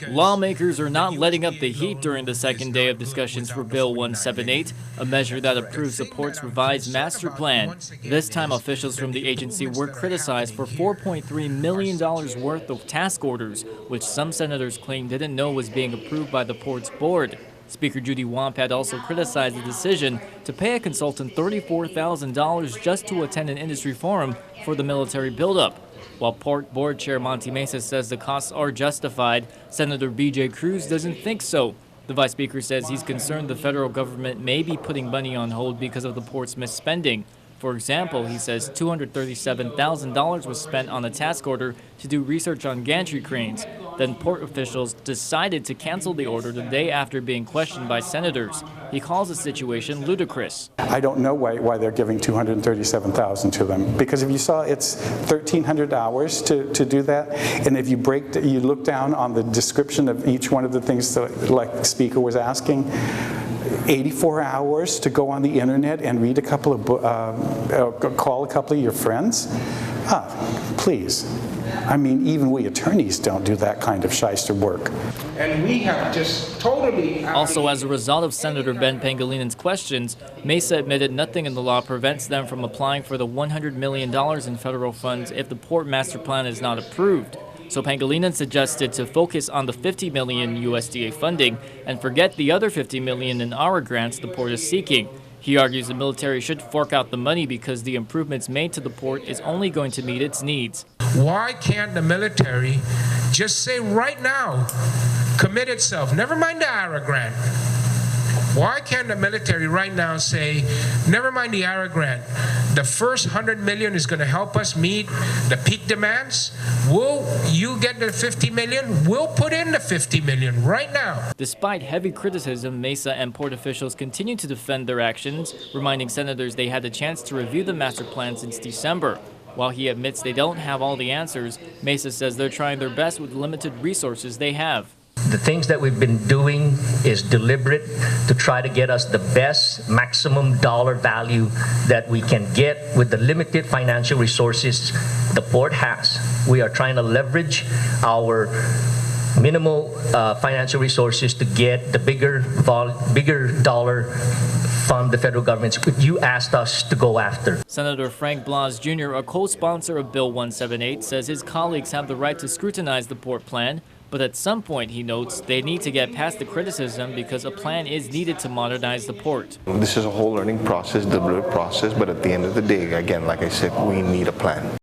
Lawmakers are not letting up the heat during the second day of discussions for Bill 178, a measure that approves the port's revised master plan. This time, officials from the agency were criticized for $4.3 million worth of task orders, which some senators claim didn't know was being approved by the port's board. Speaker Judy Wampat also criticized the decision to pay a consultant $34,000 just to attend an industry forum for the military buildup. While Port Board Chair Monty Mesa says the costs are justified, Senator B.J. Cruz doesn't think so. The Vice Speaker says he's concerned the federal government may be putting money on hold because of the port's misspending. For example, he says $237,000 was spent on a task order to do research on gantry cranes. Then port officials decided to cancel the order the day after being questioned by senators. He calls the situation ludicrous. I don't know why they're giving $237,000 to them, because if you saw, it's 1,300 hours to do that, and if you look down on the description of each one of the things that, like the speaker was asking, 84 hours to go on the internet and read a couple of call a couple of your friends? Please. I mean, even we attorneys don't do that kind of shyster work. And we have just totally... Also, as a result of Senator Ben Pangalinan's questions, Mesa admitted nothing in the law prevents them from applying for the $100 million in federal funds if the port master plan is not approved. So Pangilinan suggested to focus on the $50 million USDA funding and forget the other $50 million in our grants the port is seeking. He argues the military should fork out the money because the improvements made to the port is only going to meet its needs. Why can't the military just say right now, commit itself, never mind the IRA grant. Why can't the military right now say, never mind the IRA grant, the first $100 million is going to help us meet the peak demands? Will you get the $50 million? We'll put in the $50 million right now. Despite heavy criticism, Mesa and port officials continue to defend their actions, reminding senators they had the chance to review the master plan since December. While he admits they don't have all the answers, Mesa says they're trying their best with limited resources they have. The things that we've been doing is deliberate to try to get us the best maximum dollar value that we can get with the limited financial resources the port has. We are trying to leverage our minimal financial resources to get the bigger dollar fund the federal government you asked us to go after. Senator Frank Blas Jr., a co-sponsor of Bill 178, says his colleagues have the right to scrutinize the port plan. But at some point, he notes, they need to get past the criticism because a plan is needed to modernize the port. This is a whole learning process, deliberate process, but at the end of the day, again, like I said, we need a plan.